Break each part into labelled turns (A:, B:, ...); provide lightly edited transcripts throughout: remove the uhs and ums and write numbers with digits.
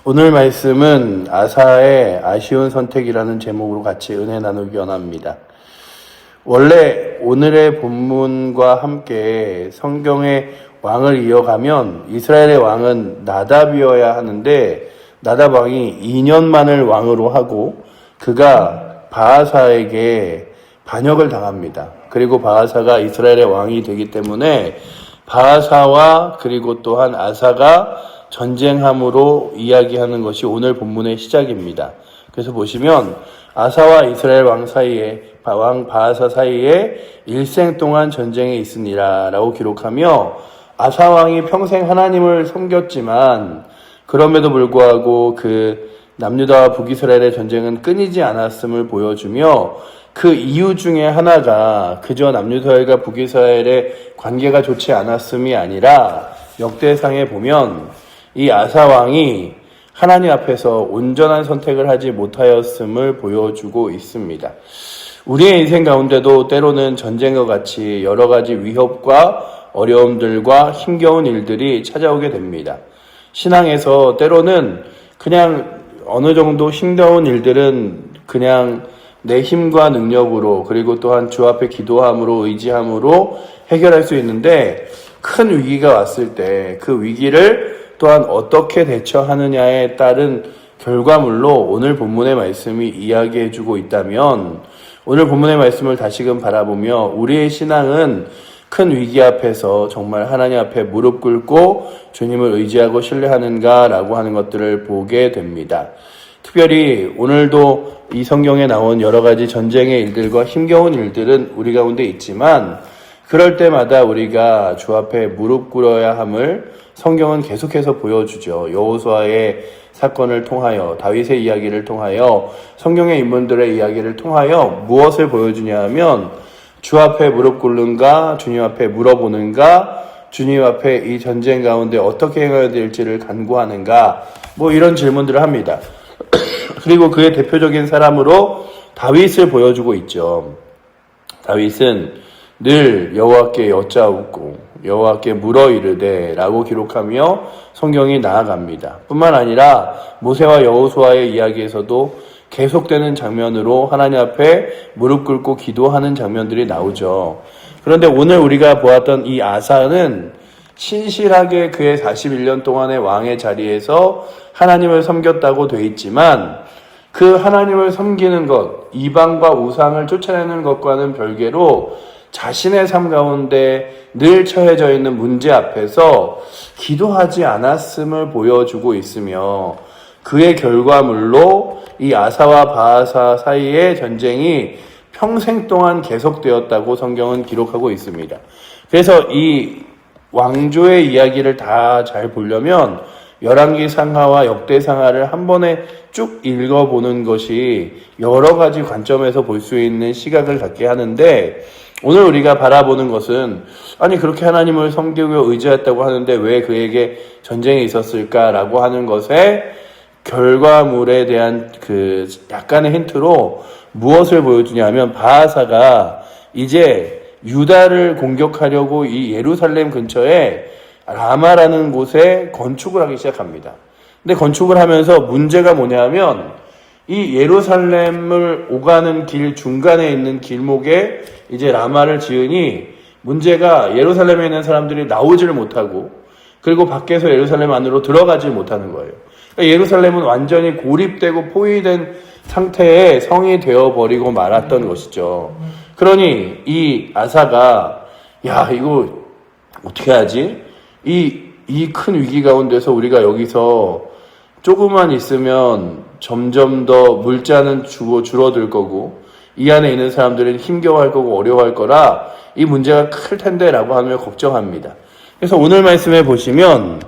A: 오늘 말씀은 아사의 아쉬운 선택이라는 제목으로 같이 은혜 나누기 원합니다. 원래 오늘의 본문과 함께 성경의 왕을 이어가면 이스라엘의 왕은 나답이어야 하는데 나답 왕이 2년만을 왕으로 하고 그가 바아사에게 반역을 당합니다. 그리고 바아사가 이스라엘의 왕이 되기 때문에 바아사와 그리고 또한 아사가 전쟁함으로 이야기하는 것이 오늘 본문의 시작입니다. 그래서 보시면 아사와 이스라엘 왕 사이에 왕 바아사 사이에 일생 동안 전쟁이 있으니라 라고 기록하며 아사 왕이 평생 하나님을 섬겼지만 그럼에도 불구하고 그 남유다와 북이스라엘의 전쟁은 끊이지 않았음을 보여주며 그 이유 중에 하나가 그저 남유다와 북이스라엘의 관계가 좋지 않았음이 아니라 역대상에 보면 이 아사 왕이 하나님 앞에서 온전한 선택을 하지 못하였음을 보여주고 있습니다. 우리의 인생 가운데도 때로는 전쟁과 같이 여러 가지 위협과 어려움들과 힘겨운 일들이 찾아오게 됩니다. 신앙에서 때로는 그냥 어느 정도 힘겨운 일들은 그냥 내 힘과 능력으로 그리고 또한 주 앞에 기도함으로 의지함으로 해결할 수 있는데 큰 위기가 왔을 때 그 위기를 또한 어떻게 대처하느냐에 따른 결과물로 오늘 본문의 말씀이 이야기해주고 있다면 오늘 본문의 말씀을 다시금 바라보며 우리의 신앙은 큰 위기 앞에서 정말 하나님 앞에 무릎 꿇고 주님을 의지하고 신뢰하는가라고 하는 것들을 보게 됩니다. 특별히 오늘도 이 성경에 나온 여러 가지 전쟁의 일들과 힘겨운 일들은 우리 가운데 있지만 그럴 때마다 우리가 주 앞에 무릎 꿇어야 함을 성경은 계속해서 보여주죠. 여호수아의 사건을 통하여 다윗의 이야기를 통하여 성경의 인물들의 이야기를 통하여 무엇을 보여주냐 하면 주 앞에 무릎 꿇는가 주님 앞에 물어보는가 주님 앞에 이 전쟁 가운데 어떻게 행해야 될지를 간구하는가 이런 질문들을 합니다. 그리고 그의 대표적인 사람으로 다윗을 보여주고 있죠. 다윗은 늘 여호와께 여짜옵고 여호와께 물어 이르되 라고 기록하며 성경이 나아갑니다. 뿐만 아니라 모세와 여호수아의 이야기에서도 계속되는 장면으로 하나님 앞에 무릎 꿇고 기도하는 장면들이 나오죠. 그런데 오늘 우리가 보았던 이 아사는 신실하게 그의 41년 동안의 왕의 자리에서 하나님을 섬겼다고 돼 있지만 그 하나님을 섬기는 것, 이방과 우상을 쫓아내는 것과는 별개로 자신의 삶 가운데 늘 처해져 있는 문제 앞에서 기도하지 않았음을 보여주고 있으며 그의 결과물로 이 아사와 바아사 사이의 전쟁이 평생 동안 계속되었다고 성경은 기록하고 있습니다. 그래서 이 왕조의 이야기를 다 잘 보려면 열왕기 상하와 역대 상하를 한 번에 쭉 읽어보는 것이 여러 가지 관점에서 볼 수 있는 시각을 갖게 하는데 오늘 우리가 바라보는 것은 아니 그렇게 하나님을 섬기고 의지했다고 하는데 왜 그에게 전쟁이 있었을까라고 하는 것의 결과물에 대한 그 약간의 힌트로 무엇을 보여주냐면 바아사가 이제 유다를 공격하려고 이 예루살렘 근처에 라마라는 곳에 건축을 하기 시작합니다. 근데 건축을 하면서 문제가 뭐냐면 이 예루살렘을 오가는 길 중간에 있는 길목에 이제 라마를 지으니 문제가 예루살렘에 있는 사람들이 나오지를 못하고 그리고 밖에서 예루살렘 안으로 들어가지 못하는 거예요. 그러니까 예루살렘은 완전히 고립되고 포위된 상태의 성이 되어버리고 말았던 것이죠. 그러니 이 아사가 야 이거 어떻게 하지? 이 큰 위기 가운데서 우리가 여기서 조금만 있으면 점점 더 물자는 줄어들 거고 이 안에 있는 사람들은 힘겨워할 거고 어려워할 거라 이 문제가 클 텐데 라고 하며 걱정합니다. 그래서 오늘 말씀에 보시면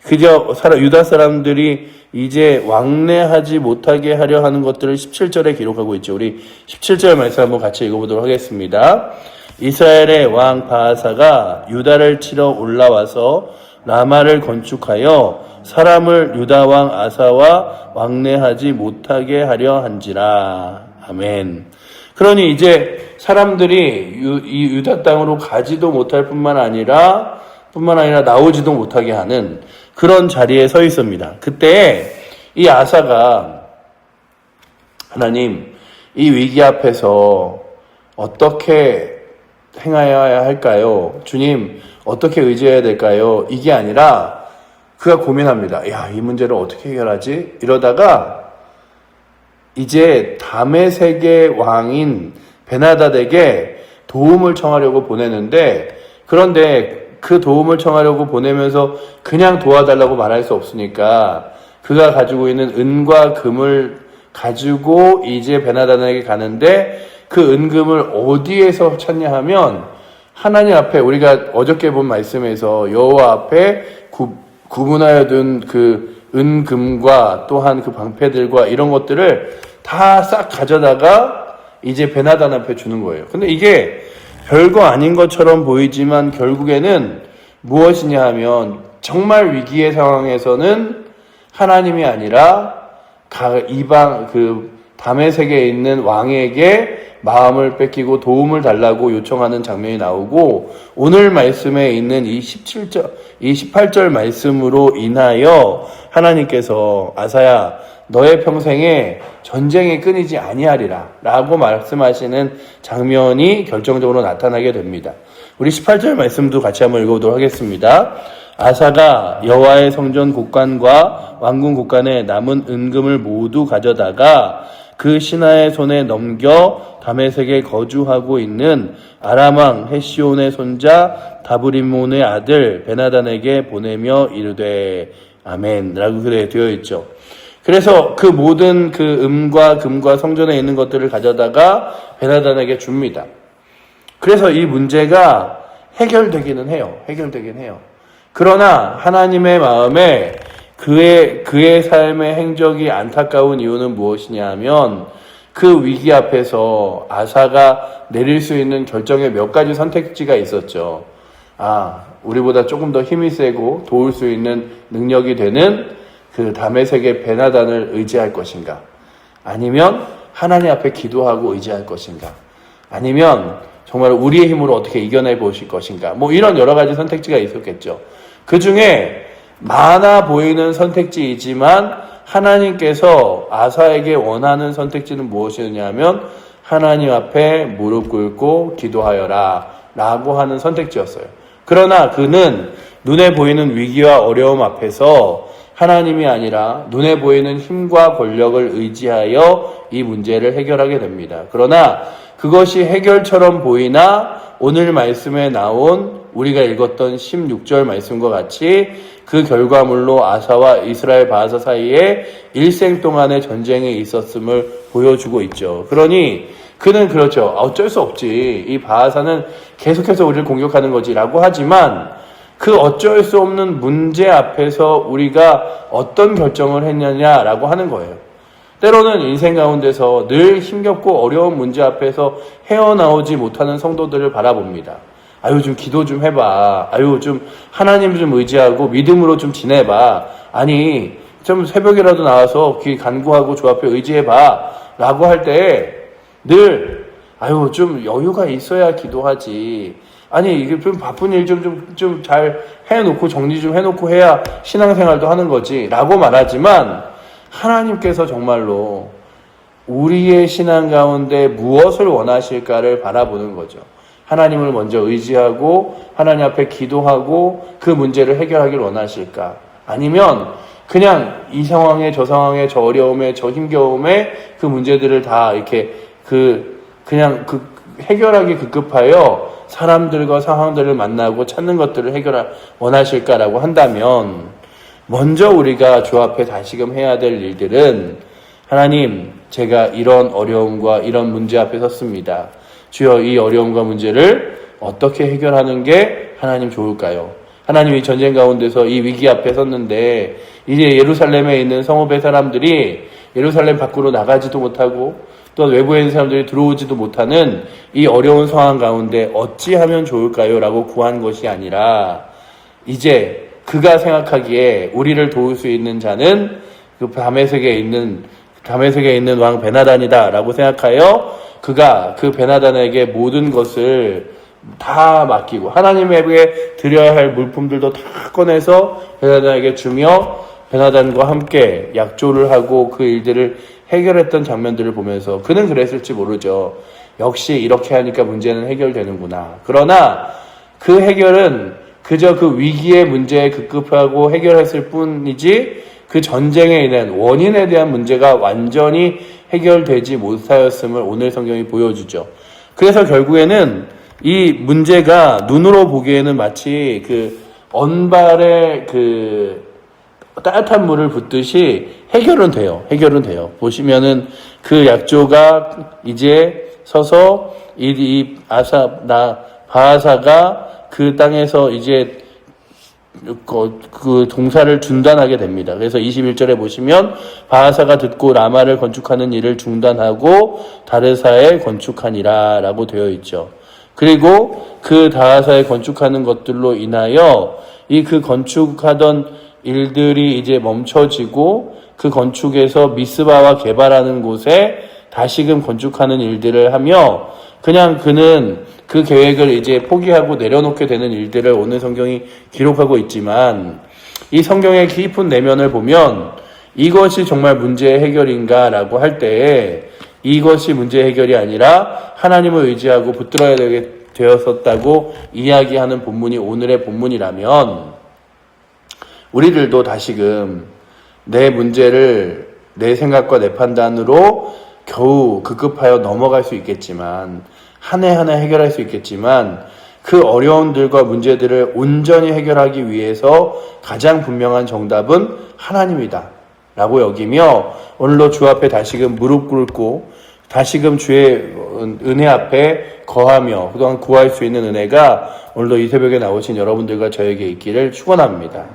A: 그저 유다 사람들이 이제 왕래하지 못하게 하려 하는 것들을 17절에 기록하고 있죠. 우리 17절 말씀 한번 같이 읽어보도록 하겠습니다. 이스라엘의 왕 바아사가 유다를 치러 올라와서 라마를 건축하여 사람을 유다 왕 아사와 왕래하지 못하게 하려 한지라. 아멘. 그러니 이제 사람들이 이 유다 땅으로 가지도 못할 뿐만 아니라 나오지도 못하게 하는 그런 자리에 서 있습니다. 그때 이 아사가 하나님, 이 위기 앞에서 어떻게 행하여야 할까요? 주님, 어떻게 의지해야 될까요? 이게 아니라 그가 고민합니다. 야, 이 문제를 어떻게 해결하지? 이러다가 이제 다메섹의 왕인 베나닷에게 도움을 청하려고 보내는데, 그런데 그 도움을 청하려고 보내면서 그냥 도와달라고 말할 수 없으니까 그가 가지고 있는 은과 금을 가지고 이제 베나닷에게 가는데, 그 은금을 어디에서 찾냐 하면 하나님 앞에, 우리가 어저께 본 말씀에서 여호와 앞에 구분하여 둔 그 은금과 또한 그 방패들과 이런 것들을 다 싹 가져다가 이제 베나단 앞에 주는 거예요. 근데 이게 별거 아닌 것처럼 보이지만 결국에는 무엇이냐 하면 정말 위기의 상황에서는 하나님이 아니라 이방 다메섹에 있는 왕에게 마음을 뺏기고 도움을 달라고 요청하는 장면이 나오고, 오늘 말씀에 있는 이 18절 말씀으로 인하여 하나님께서 아사야, 너의 평생에 전쟁이 끊이지 아니하리라 라고 말씀하시는 장면이 결정적으로 나타나게 됩니다. 우리 18절 말씀도 같이 한번 읽어보도록 하겠습니다. 아사가 여호와의 성전 곡간과 왕궁 곡간에 남은 은금을 모두 가져다가 그 신하의 손에 넘겨 다메섹에 거주하고 있는 아람 왕 헤시온의 손자 다브리몬의 아들 베나단에게 보내며 이르되 아멘 라고 그래 되어 있죠. 그래서 그 모든 그 음과 금과 성전에 있는 것들을 가져다가 베나단에게 줍니다. 그래서 이 문제가 해결되긴 해요. 그러나 하나님의 마음에 그의 삶의 행적이 안타까운 이유는 무엇이냐 하면, 그 위기 앞에서 아사가 내릴 수 있는 결정의 몇 가지 선택지가 있었죠. 우리보다 조금 더 힘이 세고 도울 수 있는 능력이 되는 그 다메섹의 베나단을 의지할 것인가, 아니면 하나님 앞에 기도하고 의지할 것인가, 아니면 정말 우리의 힘으로 어떻게 이겨내 보실 것인가, 뭐 이런 여러 가지 선택지가 있었겠죠. 그 중에 많아 보이는 선택지이지만 하나님께서 아사에게 원하는 선택지는 무엇이었냐면 하나님 앞에 무릎 꿇고 기도하여라 라고 하는 선택지였어요. 그러나 그는 눈에 보이는 위기와 어려움 앞에서 하나님이 아니라 눈에 보이는 힘과 권력을 의지하여 이 문제를 해결하게 됩니다. 그러나 그것이 해결처럼 보이나 오늘 말씀에 나온 우리가 읽었던 16절 말씀과 같이 그 결과물로 아사와 이스라엘 바하사 사이에 일생 동안의 전쟁이 있었음을 보여주고 있죠. 그러니 그는 그렇죠. 어쩔 수 없지. 이 바하사는 계속해서 우리를 공격하는 거지라고 하지만 그 어쩔 수 없는 문제 앞에서 우리가 어떤 결정을 했느냐라고 하는 거예요. 때로는 인생 가운데서 늘 힘겹고 어려운 문제 앞에서 헤어나오지 못하는 성도들을 바라봅니다. 좀 기도 좀 해봐. 좀 하나님 좀 의지하고 믿음으로 좀 지내봐. 좀 새벽이라도 나와서 귀 간구하고 주 앞에 의지해봐. 라고 할 때 늘, 좀 여유가 있어야 기도하지. 이게 좀 바쁜 일 좀 잘 해놓고 정리 좀 해놓고 해야 신앙생활도 하는 거지. 라고 말하지만 하나님께서 정말로 우리의 신앙 가운데 무엇을 원하실까를 바라보는 거죠. 하나님을 먼저 의지하고 하나님 앞에 기도하고 그 문제를 해결하길 원하실까? 아니면 그냥 이 상황에 저 상황에 저 어려움에 저 힘겨움에 그 문제들을 다 이렇게 그냥 해결하기 급급하여 사람들과 상황들을 만나고 찾는 것들을 원하실까라고 한다면 먼저 우리가 주 앞에 다시금 해야 될 일들은 하나님, 제가 이런 어려움과 이런 문제 앞에 섰습니다. 주여, 이 어려움과 문제를 어떻게 해결하는 게 하나님 좋을까요? 하나님, 이 전쟁 가운데서 이 위기 앞에 섰는데 이제 예루살렘에 있는 성읍의 사람들이 예루살렘 밖으로 나가지도 못하고 또 외부에 있는 사람들이 들어오지도 못하는 이 어려운 상황 가운데 어찌하면 좋을까요? 라고 구한 것이 아니라 이제 그가 생각하기에 우리를 도울 수 있는 자는 그 다메섹에 있는 왕 베나단이다 라고 생각하여 그가 그 베나단에게 모든 것을 다 맡기고 하나님에게 드려야 할 물품들도 다 꺼내서 베나단에게 주며 베나단과 함께 약조를 하고 그 일들을 해결했던 장면들을 보면서 그는 그랬을지 모르죠. 역시 이렇게 하니까 문제는 해결되는구나. 그러나 그 해결은 그저 그 위기의 문제에 급급하고 해결했을 뿐이지 그 전쟁에 인한 원인에 대한 문제가 완전히 해결되지 못하였음을 오늘 성경이 보여주죠. 그래서 결국에는 이 문제가 눈으로 보기에는 마치 그 언발에 그 따뜻한 물을 붓듯이 해결은 돼요. 보시면은 그 약조가 이제 서서 바하사가 그 땅에서 이제 그 동사를 중단하게 됩니다. 그래서 21절에 보시면 바하사가 듣고 라마를 건축하는 일을 중단하고 다르사에 건축하니라 라고 되어 있죠. 그리고 그 다하사에 건축하는 것들로 인하여 그 건축하던 일들이 이제 멈춰지고 그 건축에서 미스바와 개발하는 곳에 다시금 건축하는 일들을 하며 그냥 그는 그 계획을 이제 포기하고 내려놓게 되는 일들을 오늘 성경이 기록하고 있지만 이 성경의 깊은 내면을 보면 이것이 정말 문제의 해결인가 라고 할 때에 이것이 문제의 해결이 아니라 하나님을 의지하고 붙들어야 되었었다고 이야기하는 본문이 오늘의 본문이라면 우리들도 다시금 내 문제를 내 생각과 내 판단으로 겨우 급급하여 넘어갈 수 있겠지만 한 해 한 해 해결할 수 있겠지만 그 어려움들과 문제들을 온전히 해결하기 위해서 가장 분명한 정답은 하나님이다 라고 여기며 오늘도 주 앞에 다시금 무릎 꿇고 다시금 주의 은혜 앞에 거하며 그동안 구할 수 있는 은혜가 오늘도 이 새벽에 나오신 여러분들과 저에게 있기를 축원합니다.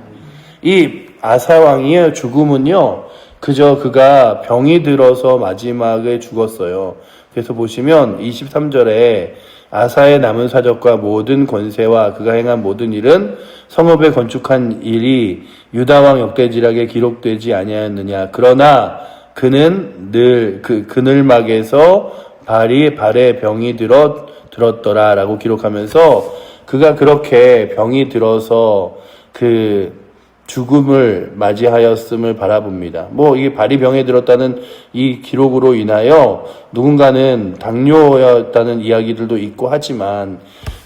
A: 이 아사왕의 죽음은요 그저 그가 병이 들어서 마지막에 죽었어요. 그래서 보시면 23절에 아사의 남은 사적과 모든 권세와 그가 행한 모든 일은 성읍에 건축한 일이 유다왕 역대지락에 기록되지 아니하였느냐. 그러나 그는 늘 그 그늘막에서 발에 병이 들었더라 라고 기록하면서 그가 그렇게 병이 들어서 그 죽음을 맞이하였음을 바라봅니다. 이게 발이 병에 들었다는 이 기록으로 인하여 누군가는 당뇨였다는 이야기들도 있고 하지만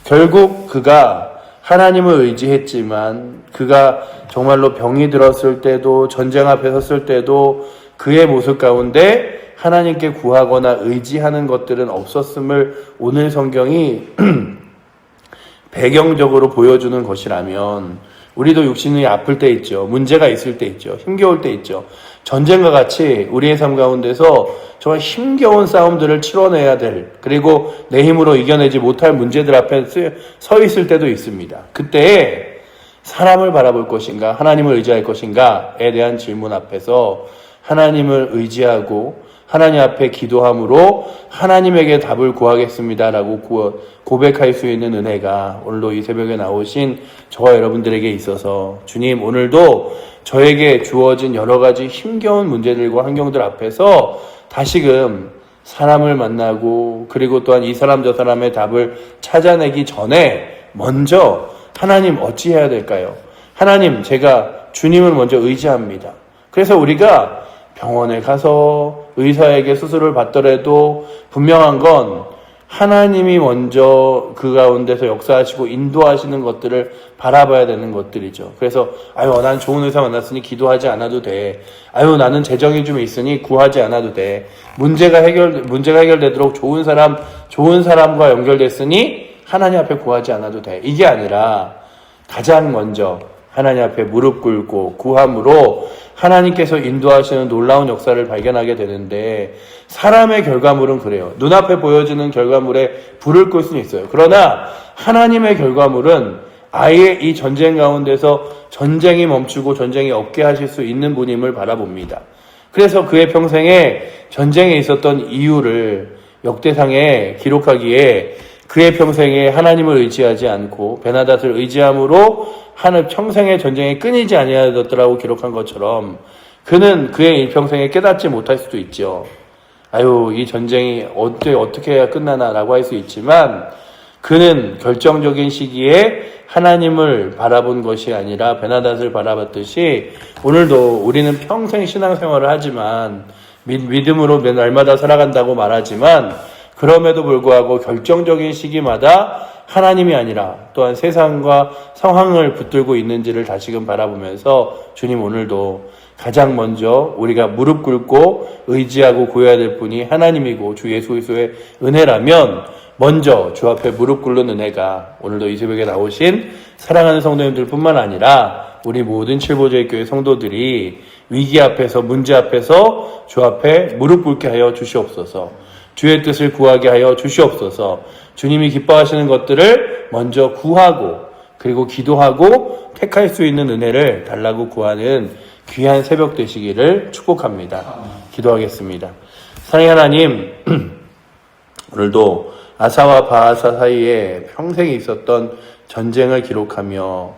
A: 결국 그가 하나님을 의지했지만 그가 정말로 병이 들었을 때도 전쟁 앞에 섰을 때도 그의 모습 가운데 하나님께 구하거나 의지하는 것들은 없었음을 오늘 성경이 배경적으로 보여주는 것이라면 우리도 육신이 아플 때 있죠. 문제가 있을 때 있죠. 힘겨울 때 있죠. 전쟁과 같이 우리의 삶 가운데서 정말 힘겨운 싸움들을 치러내야 될 그리고 내 힘으로 이겨내지 못할 문제들 앞에 서 있을 때도 있습니다. 그때에 사람을 바라볼 것인가 하나님을 의지할 것인가에 대한 질문 앞에서 하나님을 의지하고 하나님 앞에 기도함으로 하나님에게 답을 구하겠습니다라고 고백할 수 있는 은혜가 오늘도 이 새벽에 나오신 저와 여러분들에게 있어서 주님 오늘도 저에게 주어진 여러 가지 힘겨운 문제들과 환경들 앞에서 다시금 사람을 만나고 그리고 또한 이 사람 저 사람의 답을 찾아내기 전에 먼저 하나님 어찌해야 될까요? 하나님 제가 주님을 먼저 의지합니다. 그래서 우리가 병원에 가서 의사에게 수술을 받더라도 분명한 건 하나님이 먼저 그 가운데서 역사하시고 인도하시는 것들을 바라봐야 되는 것들이죠. 그래서 난 좋은 의사 만났으니 기도하지 않아도 돼. 나는 재정이 좀 있으니 구하지 않아도 돼. 문제가 해결되도록 좋은 사람과 연결됐으니 하나님 앞에 구하지 않아도 돼. 이게 아니라 가장 먼저 하나님 앞에 무릎 꿇고 구함으로 하나님께서 인도하시는 놀라운 역사를 발견하게 되는데 사람의 결과물은 그래요. 눈앞에 보여지는 결과물에 불을 끌 수는 있어요. 그러나 하나님의 결과물은 아예 이 전쟁 가운데서 전쟁이 멈추고 전쟁이 없게 하실 수 있는 분임을 바라봅니다. 그래서 그의 평생에 전쟁에 있었던 이유를 역대상에 기록하기에 그의 평생에 하나님을 의지하지 않고 베나닷을 의지함으로 평생의 전쟁에 끊이지 아니하였더라고 기록한 것처럼 그는 그의 일평생에 깨닫지 못할 수도 있죠. 이 전쟁이 어떻게 해야 끝나나라고 할 수 있지만 그는 결정적인 시기에 하나님을 바라본 것이 아니라 베나닷을 바라봤듯이 오늘도 우리는 평생 신앙생활을 하지만 믿음으로 날마다 살아간다고 말하지만 그럼에도 불구하고 결정적인 시기마다 하나님이 아니라 또한 세상과 상황을 붙들고 있는지를 다시금 바라보면서 주님 오늘도 가장 먼저 우리가 무릎 꿇고 의지하고 구해야 될 분이 하나님이고 주 예수 그리스도의 은혜라면 먼저 주 앞에 무릎 꿇는 은혜가 오늘도 이 새벽에 나오신 사랑하는 성도님들 뿐만 아니라 우리 모든 칠보제일교회 성도들이 위기 앞에서 문제 앞에서 주 앞에 무릎 꿇게 하여 주시옵소서. 주의 뜻을 구하게 하여 주시옵소서. 주님이 기뻐하시는 것들을 먼저 구하고 그리고 기도하고 택할 수 있는 은혜를 달라고 구하는 귀한 새벽 되시기를 축복합니다. 기도하겠습니다. 사랑의 하나님, 오늘도 아사와 바하사 사이에 평생 있었던 전쟁을 기록하며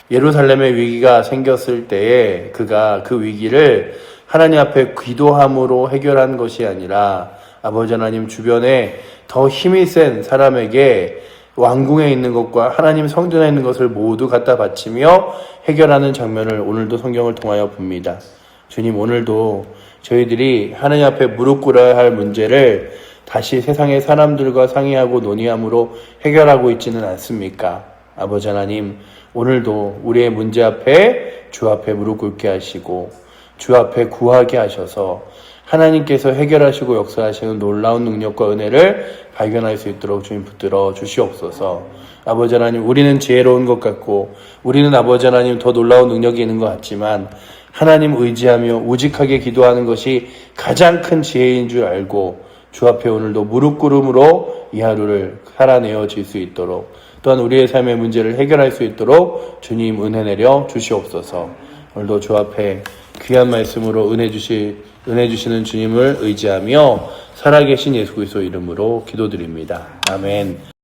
A: 예루살렘의 위기가 생겼을 때에 그가 그 위기를 하나님 앞에 기도함으로 해결한 것이 아니라 아버지 하나님 주변에 더 힘이 센 사람에게 왕궁에 있는 것과 하나님 성전에 있는 것을 모두 갖다 바치며 해결하는 장면을 오늘도 성경을 통하여 봅니다. 주님 오늘도 저희들이 하나님 앞에 무릎 꿇어야 할 문제를 다시 세상의 사람들과 상의하고 논의함으로 해결하고 있지는 않습니까? 아버지 하나님 오늘도 우리의 문제 앞에 주 앞에 무릎 꿇게 하시고 주 앞에 구하게 하셔서 하나님께서 해결하시고 역사하시는 놀라운 능력과 은혜를 발견할 수 있도록 주님 붙들어 주시옵소서. 아버지 하나님 우리는 지혜로운 것 같고 우리는 아버지 하나님 더 놀라운 능력이 있는 것 같지만 하나님 의지하며 우직하게 기도하는 것이 가장 큰 지혜인 줄 알고 주 앞에 오늘도 무릎 꿇음으로 이 하루를 살아내어질 수 있도록 또한 우리의 삶의 문제를 해결할 수 있도록 주님 은혜 내려 주시옵소서. 오늘도 주 앞에 귀한 말씀으로 은혜 주시는 주님을 의지하며 살아계신 예수 그리스도 이름으로 기도드립니다. 아멘.